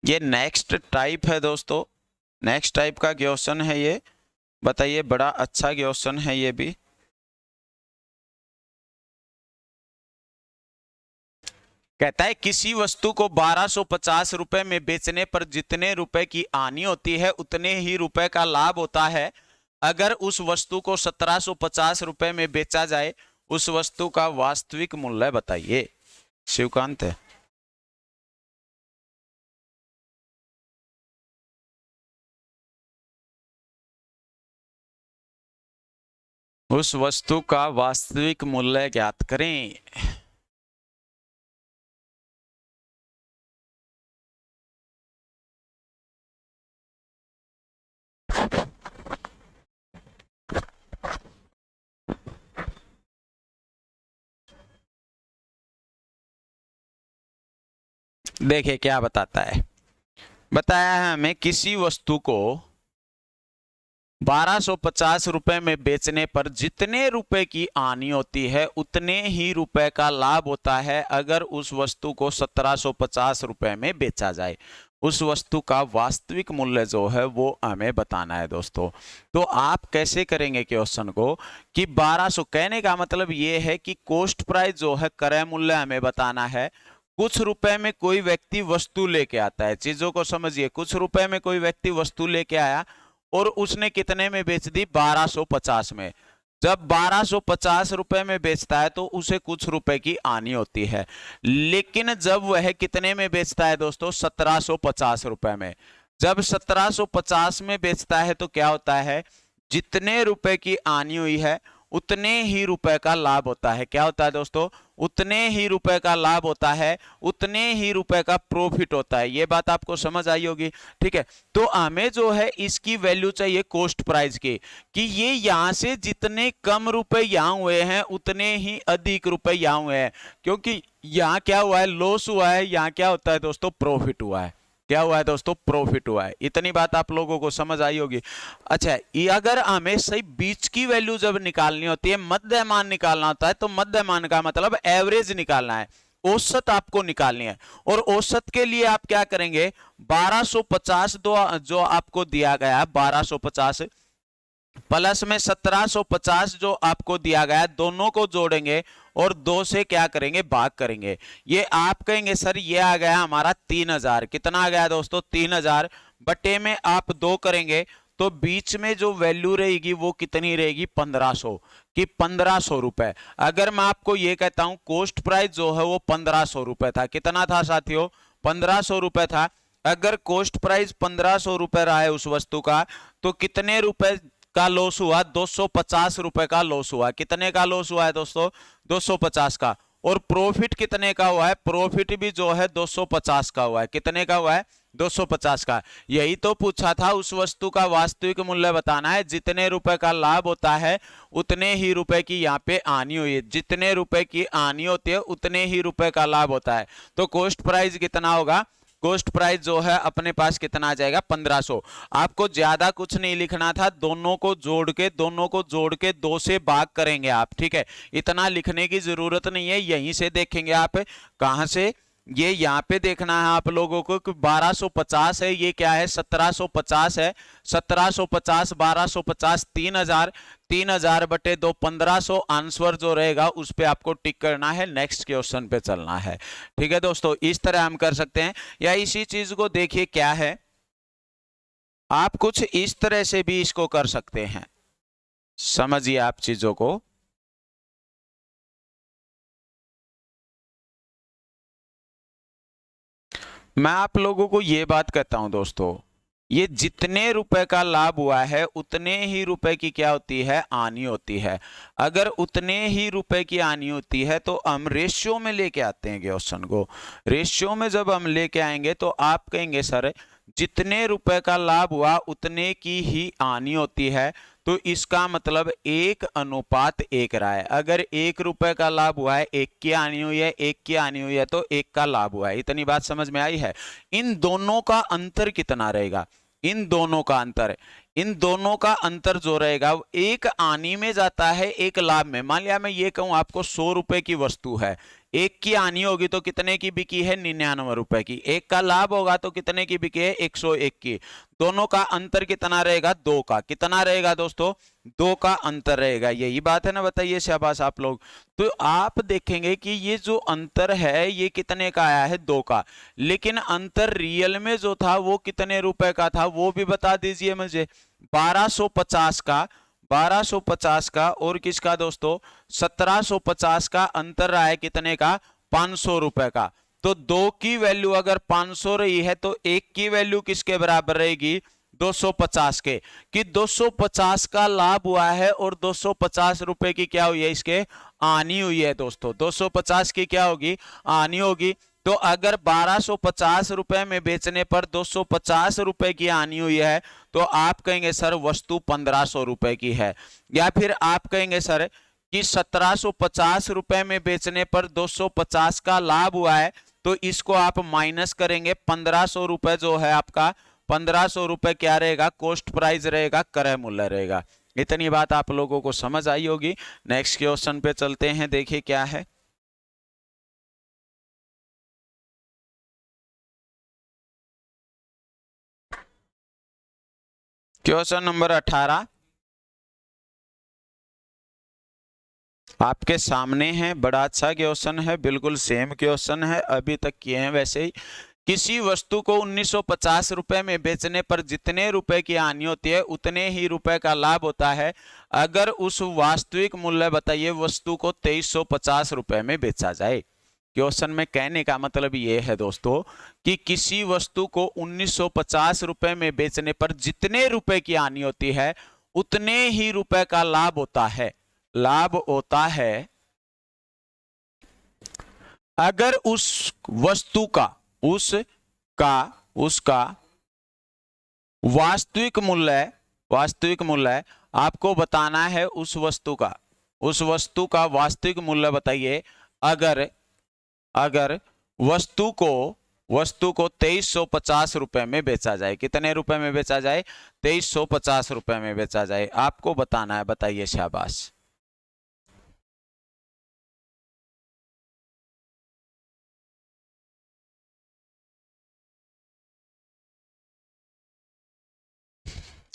ये नेक्स्ट टाइप है दोस्तों, नेक्स्ट टाइप का क्वेश्चन है ये। बताइए, बड़ा अच्छा क्वेश्चन है ये भी। कहता है किसी वस्तु को 1250 रुपए में बेचने पर जितने रुपए की हानि होती है उतने ही रुपए का लाभ होता है अगर उस वस्तु को 1750 रुपए में बेचा जाए। उस वस्तु का वास्तविक मूल्य बताइए। शिवकांत है। उस वस्तु का वास्तविक मूल्य ज्ञात करें। देखिए क्या बताता है। बताया है हमें किसी वस्तु को 1250 रुपए में बेचने पर जितने रुपए की हानि होती है उतने ही रुपए का लाभ होता है अगर उस वस्तु को 1750 रुपए में बेचा जाए। उस वस्तु का वास्तविक मूल्य जो है वो हमें बताना है दोस्तों। तो आप कैसे करेंगे क्वेश्चन को कि 1200, कहने का मतलब ये है कि कॉस्ट प्राइस जो है, क्रय मूल्य हमें बताना है। कुछ रुपए में कोई व्यक्ति वस्तु लेके आता है, चीजों को समझिए। कुछ रुपए में कोई व्यक्ति वस्तु लेके आया और उसने कितने में बेच दी? 1250 में। जब 1250 रुपए में बेचता है तो उसे कुछ रुपए की हानि होती है। लेकिन जब वह कितने में बेचता है दोस्तों? 1750 रुपए में। जब 1750 में बेचता है तो क्या होता है? जितने रुपए की हानि हुई है उतने ही रुपए का लाभ होता है। क्या होता है दोस्तों? उतने ही रुपए का लाभ होता है, उतने ही रुपए का प्रॉफिट होता है। ये बात आपको समझ आई होगी, ठीक है। तो हमें जो है इसकी वैल्यू चाहिए कॉस्ट प्राइस की, कि ये यहां से जितने कम रुपए यहां हुए हैं उतने ही अधिक रुपए यहां हुए हैं। क्योंकि यहां क्या हुआ है? लॉस हुआ है। यहां क्या होता है दोस्तों? प्रॉफिट हुआ है। क्या हुआ है दोस्तों? प्रॉफिट हुआ है। इतनी बात आप लोगों को समझ आई होगी। अच्छा, ये अगर हमें सही बीच की वैल्यू जब निकालनी होती है, मध्यमान निकालना होता है, तो मध्यमान का मतलब एवरेज निकालना है, औसत आपको निकालनी है। और औसत के लिए आप क्या करेंगे? 1250 जो आपको दिया गया है, 1250 प्लस में 1750 जो आपको दिया गया, दोनों को जोड़ेंगे और 2 से क्या करेंगे? भाग करेंगे। ये आप कहेंगे सर ये आ गया हमारा 3000। कितना आ गया दोस्तों? 3000 बटे में आप 2 करेंगे तो बीच में जो वैल्यू रहेगी वो कितनी रहेगी, 1500 कि 1500 रुपए। अगर मैं आपको ये कहता हूं कॉस्ट प्राइस जो है वो 1500 रुपए था, कितना था साथियों, 1500 रुपए था। अगर कॉस्ट प्राइस 1500 रुपए रहा है उस वस्तु का, तो कितने रुपए का लॉस हुआ, 250 रुपए का लॉस हुआ। कितने का लॉस हुआ है दोस्तों, 250 का। और प्रॉफिट कितने का हुआ है, प्रॉफिट भी जो है 250 का हुआ है। कितने का हुआ है, 250 का। यही तो पूछा था, उस वस्तु का वास्तविक मूल्य बताना है। जितने रुपए का लाभ होता है उतने ही रुपए की यहाँ पे हानि हुई है, जितने रुपए की हानि होती है उतने ही रुपए का लाभ होता है। तो कॉस्ट प्राइस कितना होगा, कॉस्ट प्राइस जो है अपने पास कितना आ जाएगा, 1500। आपको ज्यादा कुछ नहीं लिखना था, दोनों को जोड़ के 2 से भाग करेंगे आप, ठीक है। इतना लिखने की जरूरत नहीं है, यहीं से देखेंगे आप। कहां से, ये यहाँ पे देखना है आप लोगों को कि 1250 है, ये क्या है, 1750 है। 1750 1250 3000, 3000 बटे 2 1500। आंसर जो रहेगा उस पे आपको टिक करना है, नेक्स्ट क्वेश्चन पे चलना है। ठीक है दोस्तों, इस तरह हम कर सकते हैं। या इसी चीज को देखिए क्या है, आप कुछ इस तरह से भी इसको कर सकते हैं। समझिए आप चीजों को। मैं आप लोगों को ये बात कहता हूं दोस्तों, ये जितने रुपए का लाभ हुआ है उतने ही रुपए की क्या होती है, हानि होती है। अगर उतने ही रुपए की हानि होती है तो हम रेशियो में लेके आते हैं क्वेश्चन को। रेशियो में जब हम लेके आएंगे तो आप कहेंगे सर जितने रुपए का लाभ हुआ उतने की ही हानि होती है, तो इसका मतलब 1:1 रहा है। अगर 1 रुपए का लाभ हुआ है, 1 की हानि हुई है, 1 की हानि हुई है, तो 1 का लाभ हुआ है। इतनी बात समझ में आई है। इन दोनों का अंतर कितना रहेगा, इन दोनों का अंतर, इन दोनों का अंतर जो रहेगा, एक हानि में जाता है एक लाभ में। मान लिया मैं ये कहूं आपको 100 रुपए की वस्तु है, एक की हानि होगी तो कितने की बिकी है, 99 रुपए की। एक का लाभ होगा तो कितने की बिकी है, 101 की। दोनों का अंतर कितना रहेगा, 2 का। कितना रहेगा दोस्तों, 2 का अंतर रहेगा। यही बात है ना, बताइए शाबाश आप लोग। तो आप देखेंगे कि ये जो अंतर है ये कितने का आया है, 2 का। लेकिन अंतर रियल में जो था वो कितने रुपए का था, वो भी बता दीजिए मुझे। 1250 का, 1250 का और किसका दोस्तों, 1750 का अंतर रहा है कितने का, 500 रुपए का। तो 2 की वैल्यू अगर 500 रही है तो 1 की वैल्यू किसके बराबर रहेगी, 250 के। कि 250 का लाभ हुआ है और 250 रुपए की क्या हुई है, इसके हानि हुई है दोस्तों। 250 की क्या होगी, हानि होगी। तो अगर 1250 रुपए में बेचने पर 250 रुपए की हानि हुई है तो आप कहेंगे सर वस्तु 1500 रुपए की है। या फिर आप कहेंगे सर कि 1750 रुपए में बेचने पर 250 का लाभ हुआ है, तो इसको आप माइनस करेंगे, 1500 रुपए जो है आपका, 1500 रुपए क्या रहेगा, कॉस्ट प्राइस रहेगा, क्रय मूल्य रहेगा। इतनी बात आप लोगों को समझ आई होगी। नेक्स्ट क्वेश्चन पे चलते हैं, देखिए क्या है। क्वेश्चन नंबर 18 आपके सामने है। बड़ा अच्छा क्वेश्चन है, बिल्कुल सेम क्वेश्चन है अभी तक किए हैं वैसे ही। किसी वस्तु को 1950 रुपए में बेचने पर जितने रुपए की हानि होती है उतने ही रुपए का लाभ होता है। अगर उस वास्तविक मूल्य बताइए वस्तु को 2350 रुपए में बेचा जाए। क्वेश्चन में कहने का मतलब ये है दोस्तों कि किसी वस्तु को 1950 रुपए में बेचने पर जितने रुपए की हानि होती है उतने ही रुपए का लाभ होता है। लाभ होता है अगर उस वस्तु का, उसका वास्तविक मूल्य आपको बताना है। उस वस्तु का वास्तविक मूल्य बताइए। अगर अगर वस्तु को 2350 रुपए में बेचा जाए, कितने रुपए में बेचा जाए, 2350 रुपए में बेचा जाए, आपको बताना है। बताइए शाबाश।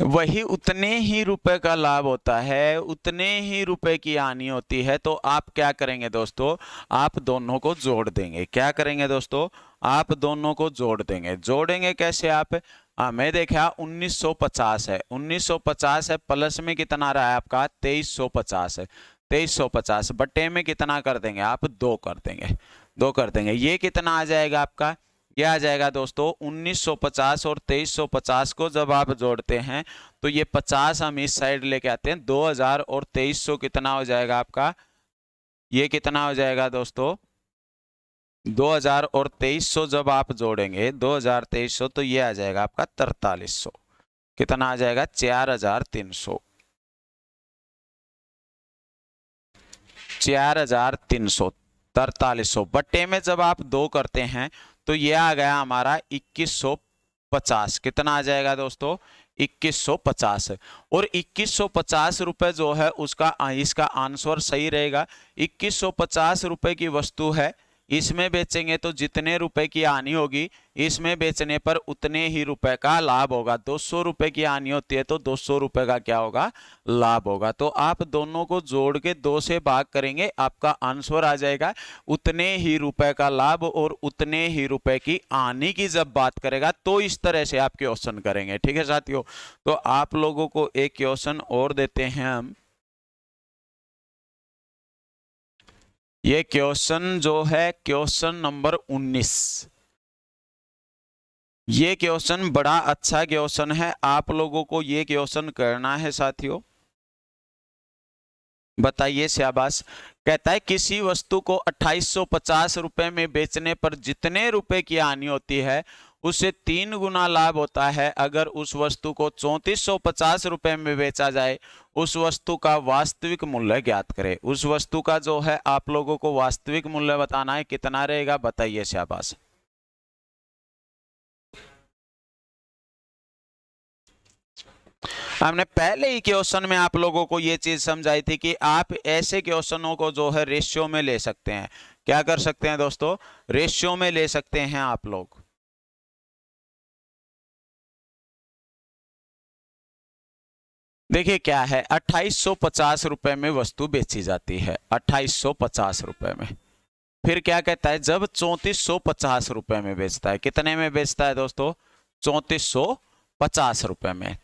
वही उतने ही रुपए का लाभ होता है, उतने ही रुपए की हानि होती है। तो आप क्या करेंगे दोस्तों, आप दोनों को जोड़ देंगे। क्या करेंगे दोस्तों, आप दोनों को जोड़ देंगे। जोड़ेंगे कैसे आप, हमें देखा 1950 है, 1950 है, प्लस में कितना रहा है आपका 2350 है, 2350 बट्टे में कितना कर देंगे आप, 2 कर देंगे, 2 कर देंगे। ये कितना आ जाएगा आपका, ये आ जाएगा दोस्तों 1950 और 2350 को जब आप जोड़ते हैं तो ये 50 हम इस साइड लेके आते हैं, 2000 और 2300 कितना हो जाएगा आपका, ये कितना हो जाएगा दोस्तों 2000 और 2300 जब आप जोड़ेंगे 2300 तो ये आ जाएगा आपका 4300, कितना आ जाएगा 4300, 4300, 4300 बट्टे में जब आप 2 करते हैं तो ये आ गया हमारा 2150, कितना आ जाएगा दोस्तों 2150। और 2150 रुपए जो है उसका इसका आंसर सही रहेगा। 2150 रुपए की वस्तु है, इसमें बेचेंगे तो जितने रुपए की हानि होगी इसमें बेचने पर उतने ही रुपए का लाभ होगा। 200 रुपए की हानि होती है तो 200 रुपए का क्या होगा, लाभ होगा। तो आप दोनों को जोड़ के 2 से भाग करेंगे, आपका आंसर आ जाएगा उतने ही रुपए का लाभ और उतने ही रुपए की हानि की जब बात करेगा तो इस तरह से आप क्वेश्चन करेंगे। ठीक है साथियों, तो आप लोगों को एक क्वेश्चन और देते हैं हम। ये क्वेश्चन जो है क्वेश्चन नंबर 19, ये क्वेश्चन बड़ा अच्छा क्वेश्चन है, आप लोगों को ये क्वेश्चन करना है साथियों। बताइए शाबाश। कहता है किसी वस्तु को 2850 रुपए में बेचने पर जितने रुपए की हानि होती है उससे 3 गुना लाभ होता है। अगर उस वस्तु को 3450 रुपए में बेचा जाए, उस वस्तु का वास्तविक मूल्य ज्ञात करें। उस वस्तु का जो है आप लोगों को वास्तविक मूल्य बताना है, कितना रहेगा बताइए शाबाश। हमने पहले ही क्वेश्चन में आप लोगों को ये चीज समझाई थी कि आप ऐसे क्वेश्चनों को जो है रेशियो में ले सकते हैं। क्या कर सकते हैं दोस्तों, रेशियो में ले सकते हैं आप लोग। देखिए क्या है, 2850 रुपए में वस्तु बेची जाती है, 2850 रुपए में। फिर क्या कहता है, जब 3450 रुपए में बेचता है, कितने में बेचता है दोस्तों, 3450 रुपए में।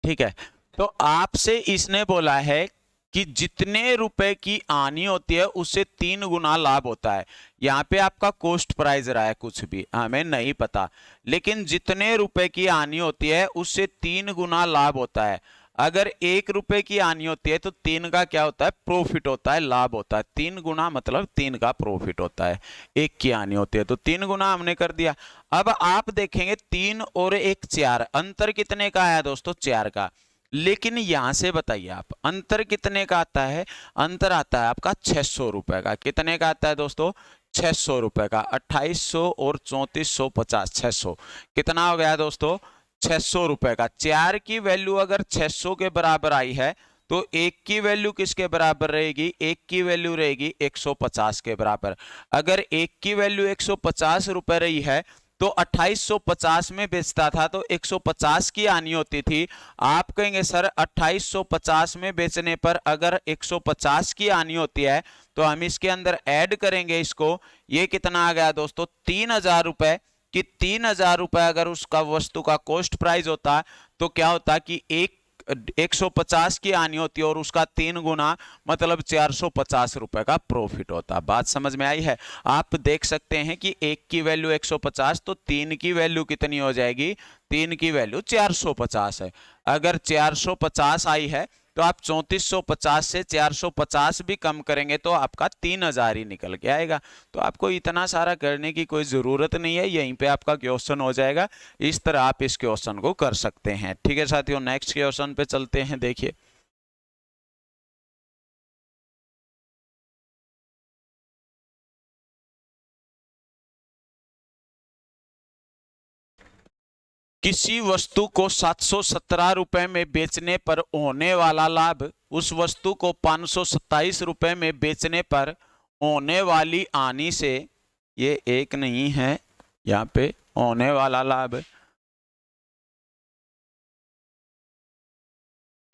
ठीक है, तो आपसे इसने बोला है कि जितने रुपए की हानि होती है उससे 3 गुना लाभ होता है। यहाँ पे आपका कॉस्ट प्राइस रहा है, कुछ भी हमें नहीं पता, लेकिन जितने रुपए की हानि होती है उससे 3 गुना लाभ होता है। अगर 1 रुपए की हानि होती है तो 3 का क्या होता है, प्रॉफिट होता है, लाभ होता है। 3 गुना मतलब 3 का प्रॉफिट होता है, 1 की हानि होती है तो 3 गुना हमने कर दिया। अब आप देखेंगे 3 और 1 4, अंतर कितने का आया दोस्तों, 4 का। लेकिन यहां से बताइए आप अंतर कितने का आता है, अंतर आता है आपका 600 रुपए का। कितने का आता है दोस्तों, 600 रुपए का। 2800 और 3450, 600 कितना हो गया दोस्तों, 600 रुपए का। 4 की वैल्यू अगर 600 के बराबर आई है तो 1 की वैल्यू किसके बराबर रहेगी, 1 की वैल्यू रहेगी 150 के बराबर। अगर 1 की वैल्यू 150 रुपए रही है तो 2850 में बेचता था तो 150 की हानि होती थी। आप कहेंगे सर 2850 में बेचने पर अगर 150 की हानि होती है तो हम इसके अंदर ऐड करेंगे इसको, ये कितना आ गया दोस्तों 3000 रुपए। कि 3000 रुपए अगर उसका वस्तु का कॉस्ट प्राइस होता तो क्या होता कि 150 की हानि होती और उसका 3 गुना मतलब 450 रुपए का प्रॉफिट होता। बात समझ में आई है। आप देख सकते हैं कि 1 की वैल्यू 150 तो 3 की वैल्यू कितनी हो जाएगी, 3 की वैल्यू 450 है। अगर 450 आई है तो आप 3450 से 450 भी कम करेंगे तो आपका 3000 ही निकल के आएगा। तो आपको इतना सारा करने की कोई जरूरत नहीं है, यहीं पे आपका क्वेश्चन हो जाएगा। इस तरह आप इस क्वेश्चन को कर सकते हैं। ठीक है साथियों, नेक्स्ट क्वेश्चन पे चलते हैं। देखिए किसी वस्तु को 717 रुपए में बेचने पर होने वाला लाभ उस वस्तु को 527 रुपए में बेचने पर होने वाली हानि से, ये एक नहीं है, यहाँ पे होने वाला लाभ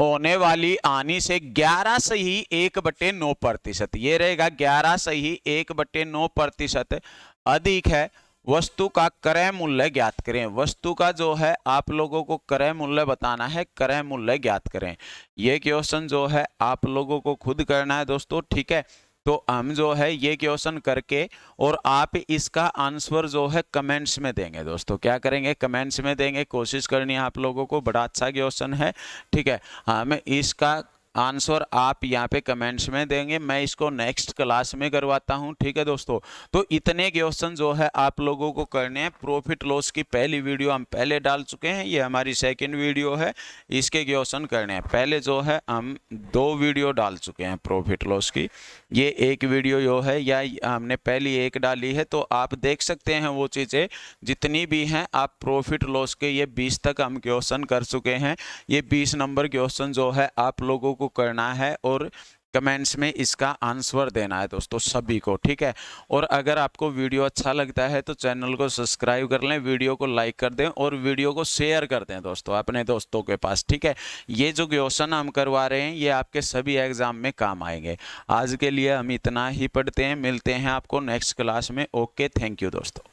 होने वाली हानि से 11 सही 1/9%, ये रहेगा 11 सही 1/9% अधिक है। वस्तु का क्रय मूल्य ज्ञात करें। वस्तु का जो है आप लोगों को क्रय मूल्य बताना है, क्रय मूल्य ज्ञात करें। ये क्वेश्चन जो है आप लोगों को खुद करना है दोस्तों, ठीक है। तो हम जो है ये क्वेश्चन करके और आप इसका आंसर जो है कमेंट्स में देंगे दोस्तों। क्या करेंगे? कमेंट्स में देंगे। कोशिश करनी है आप लोगों को, बड़ा अच्छा क्वेश्चन है, ठीक है। हम इसका आंसर आप यहाँ पे कमेंट्स में देंगे, मैं इसको नेक्स्ट क्लास में करवाता हूँ, ठीक है दोस्तों। तो इतने क्वेश्चन जो है आप लोगों को करने हैं। प्रॉफिट लॉस की पहली वीडियो हम पहले डाल चुके हैं, ये हमारी सेकंड वीडियो है, इसके क्वेश्चन करने हैं। पहले जो है हम 2 वीडियो डाल चुके हैं प्रॉफिट लॉस की, ये एक वीडियो जो है या हमने पहली एक डाली है, तो आप देख सकते हैं वो चीज़ें जितनी भी हैं। आप प्रॉफिट लॉस के ये 20 तक हम क्वेश्चन कर चुके हैं। ये 20 नंबर क्वेश्चन जो है आप लोगों को करना है और कमेंट्स में इसका आंसर देना है दोस्तों सभी को, ठीक है। और अगर आपको वीडियो अच्छा लगता है तो चैनल को सब्सक्राइब कर लें, वीडियो को लाइक कर दें और वीडियो को शेयर कर दें दोस्तों अपने दोस्तों के पास, ठीक है। ये जो क्वेश्चन हम करवा रहे हैं ये आपके सभी एग्जाम में काम आएंगे। आज के लिए हम इतना ही पढ़ते हैं, मिलते हैं आपको नेक्स्ट क्लास में। ओके, थैंक यू दोस्तों।